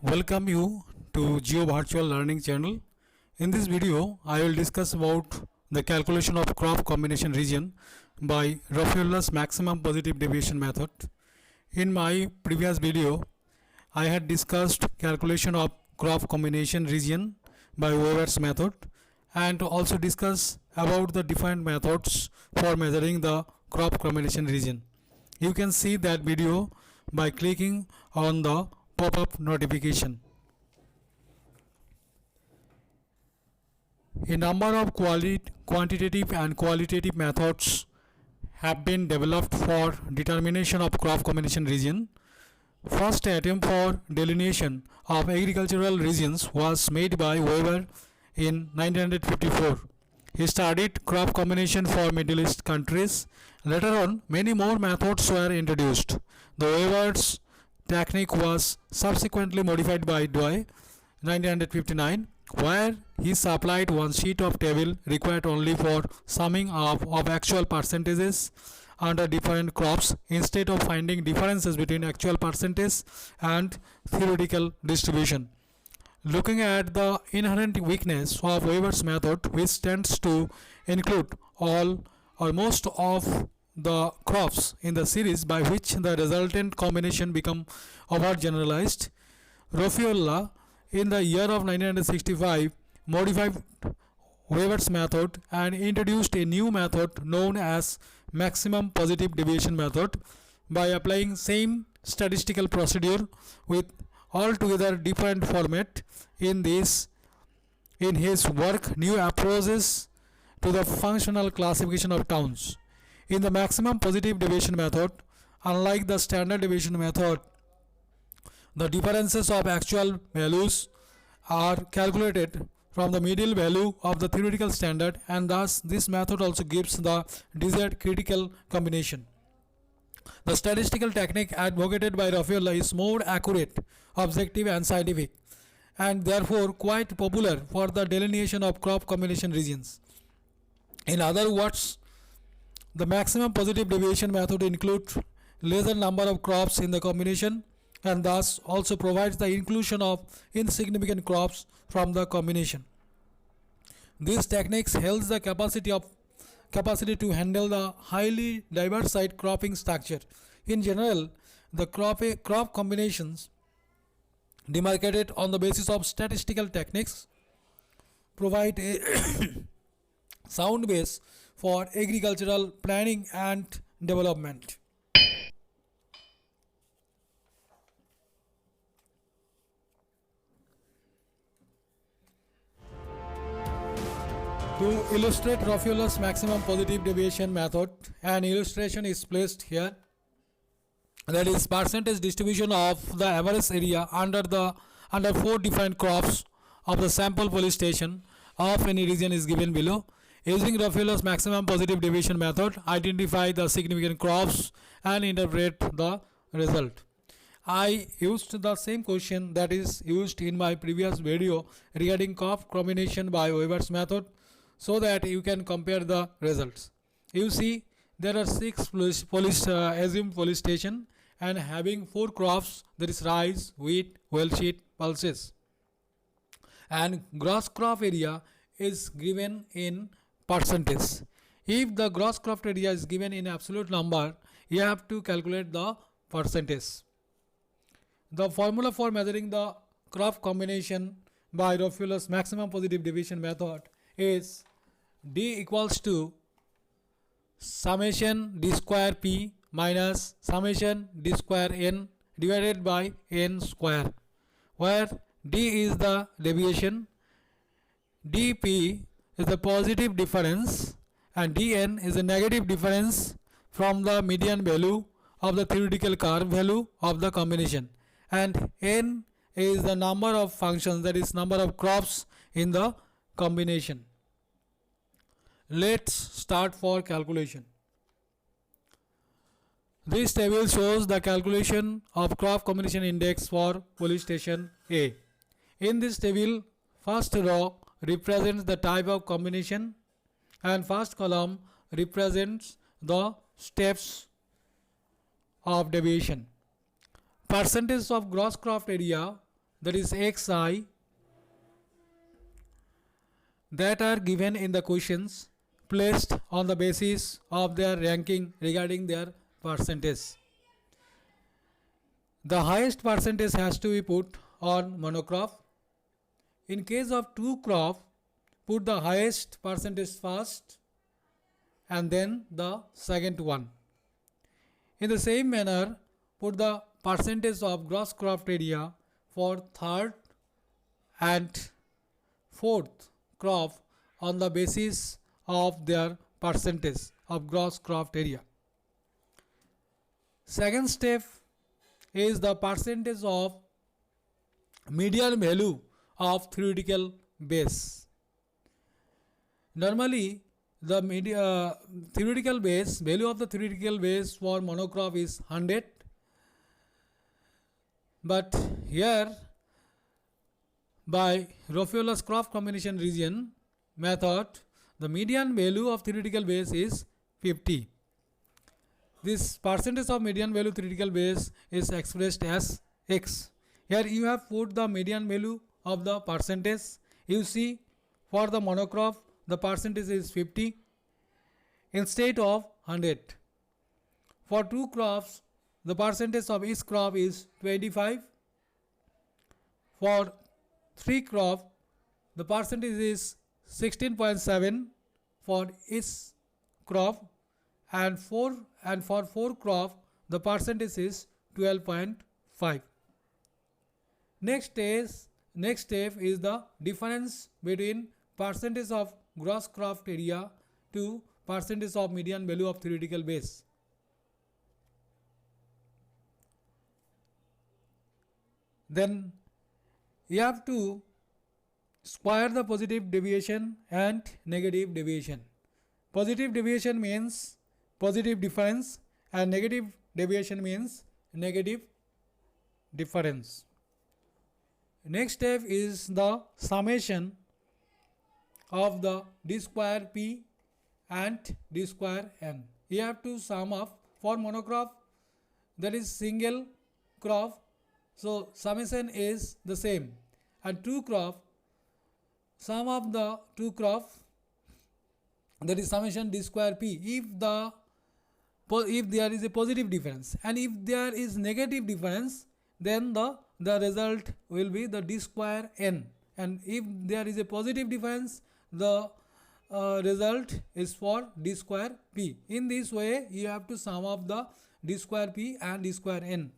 Welcome you to Geo Virtual Learning channel. In this video, I will discuss about the calculation of crop combination region by Raffaello's maximum positive deviation method. In my previous video, I had discussed calculation of crop combination region by Weber's method and also discuss about the different methods for measuring the crop combination region. You can see that video by clicking on the pop-up notification. A number of quantitative and qualitative methods have been developed for determination of crop combination region. First attempt for delineation of agricultural regions was made by Weber in 1954. He studied crop combination for Middle East countries. Later on, many more methods were introduced. The Weber's technique was subsequently modified by Dewey 1959, where he supplied one sheet of table required only for summing up of actual percentages under different crops instead of finding differences between actual percentage and theoretical distribution. Looking at the inherent weakness of Weber's method, which tends to include all or most of the crops in the series by which the resultant combination become overgeneralized, Raffaello in the year of 1965 modified Weber's method and introduced a new method known as maximum positive deviation method by applying same statistical procedure with altogether different format. In his work, New Approaches to the Functional Classification of Towns. In the maximum positive deviation method, unlike the standard deviation method, the differences of actual values are calculated from the middle value of the theoretical standard, and thus this method also gives the desired critical combination. The statistical technique advocated by Raffaello is more accurate, objective and scientific, and therefore quite popular for the delineation of crop combination regions. In other words, the maximum positive deviation method includes lesser number of crops in the combination and thus also provides the inclusion of insignificant crops from the combination. These techniques helps the capacity to handle the highly diversified cropping structure. In general, the crop combinations demarcated on the basis of statistical techniques provide a sound base for agricultural planning and development. To illustrate Raffaello's maximum positive deviation method, an illustration is placed here, that is percentage distribution of the average area under 4 different crops of the sample police station of any region is given below. Using Raffaello's maximum positive deviation method, identify the significant crops and interpret the result. I used the same question that is used in my previous video regarding crop combination by Weber's method, so that you can compare the results. You see, there are 6 assumed police station and having 4 crops, there is rice, wheat, oilseed, pulses, and gross crop area is given in percentage. If the gross crop area is given in absolute number, you have to calculate the percentage. The formula for measuring the crop combination by Raffaello's maximum positive deviation method is D equals to summation d square p minus summation d square n divided by n square, where d is the deviation, dp is the positive difference, and dn is the negative difference from the median value of the theoretical curve value of the combination, and n is the number of functions, that is number of crops in the combination. Let's start for calculation. This table shows the calculation of crop combination index for police station A. In this table, first row represents the type of combination and first column represents the steps of deviation. Percentage of gross crop area that is xi, that are given in the questions placed on the basis of their ranking regarding their percentage. The highest percentage has to be put on monocrop. In case of two crop, put the highest percentage first and then the second one. In the same manner, put the percentage of gross cropped area for third and fourth crop on the basis of their percentage of gross cropped area. Second step is the percentage of median value of theoretical base. Normally, the theoretical base value of the theoretical base for monocrop is 100, but here by Raphiolas crop combination region method, the median value of theoretical base is 50. This percentage of median value theoretical base is expressed as x. Here you have put the median value of the percentage. You see, for the monocrop the percentage is 50 instead of 100. For two crops the percentage of each crop is 25. For three crop the percentage is 16.7 for each crop, and for four crop the percentage is 12.5. Next step is the difference between percentage of gross cropped area to percentage of median value of theoretical base. Then you have to square the positive deviation and negative deviation. Positive deviation means positive difference and negative deviation means negative difference. Next step is the summation of the d square p and d square n. You have to sum up for monocrop, that is single crop, so summation is the same, and two crop, sum of the two crop, that is summation d square p if there is a positive difference, and if there is negative difference then the result will be the d square n, and if there is a positive difference the result is for d square p. In this way you have to sum up the d square p and d square n.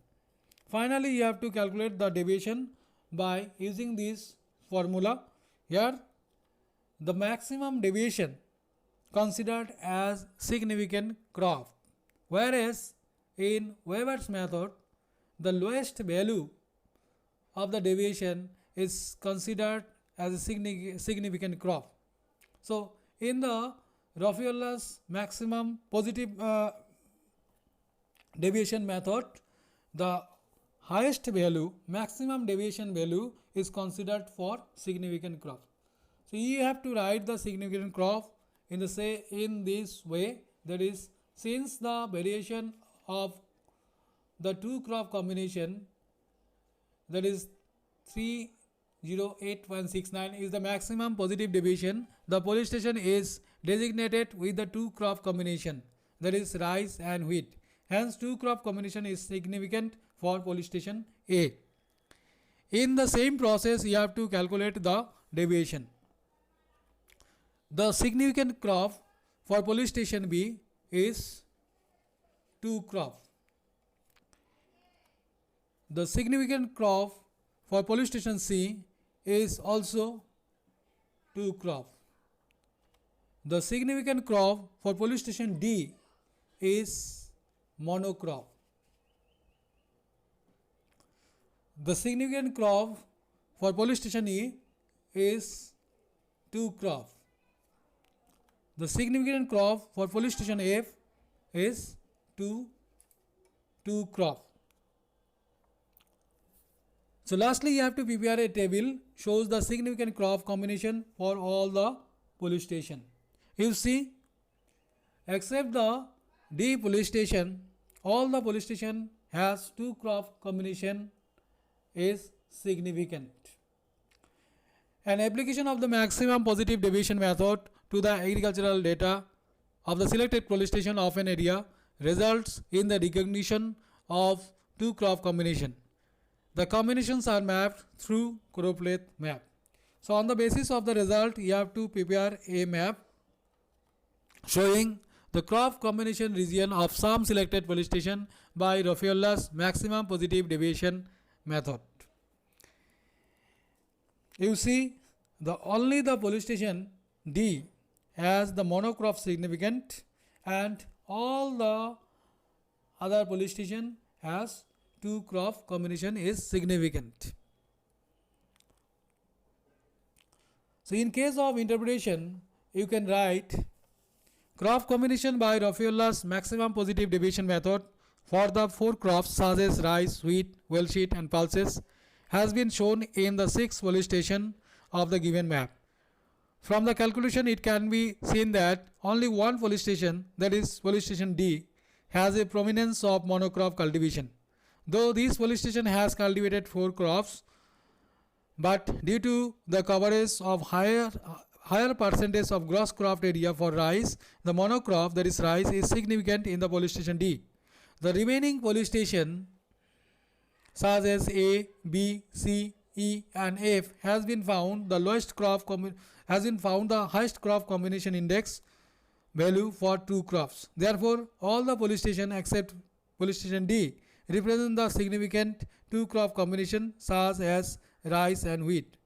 Finally you have to calculate the deviation by using this formula. Here the maximum deviation considered as significant crop, whereas in Weber's method the lowest value of the deviation is considered as a significant crop. So in the Raphiolas maximum positive deviation method, the highest value, maximum deviation value is considered for significant crop. So you have to write the significant crop in this way, that is, since the variation of the two crop combination, that is 308.169 is the maximum positive deviation, the police station is designated with the two crop combination, that is rice and wheat. Hence two crop combination is significant for police station A. In the same process you have to calculate the deviation. The significant crop for police station B is two crop. The significant crop for police station C is also two crop. The significant crop for police station D is monocrop. The significant crop for police station E is two crop. The significant crop for police station F is two crop. So lastly you have to prepare a table shows the significant crop combination for all the police station. You see, except the D police station, all the police station has two crop combination is significant. An application of the maximum positive deviation method to the agricultural data of the selected police station of an area results in the recognition of two crop combination. The combinations are mapped through choropleth map. So on the basis of the result, you have to prepare a map showing the crop combination region of some selected police station by Raffola's maximum positive deviation method. You see, only the police station D has the monocrop significant and all the other police station has two crop combination is significant. So in case of interpretation, you can write crop combination by Raffola's maximum positive deviation method for the four crops such as rice, wheat, oilseed and pulses has been shown in the 6 police station of the given map. From the calculation, it can be seen that only one police station, that is police station D, has a prominence of monocrop cultivation. Though this police station has cultivated 4 crops, but due to the coverage of higher percentage of gross cropped area for rice, the monocrop, that is rice, is significant in the police station D. The remaining police station such as A, B, C, E and F has been found the highest crop combination index value for 2 crops. Therefore, all the police station except police station D represent the significant 2 crop combination such as rice and wheat.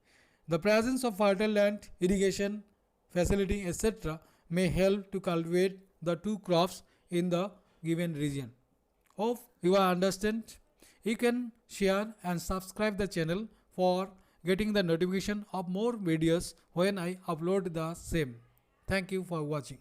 The presence of fertile land, irrigation facility, etc. may help to cultivate the 2 crops in the given region. Hope you understand. You can share and subscribe the channel for getting the notification of more videos when I upload the same. Thank you for watching.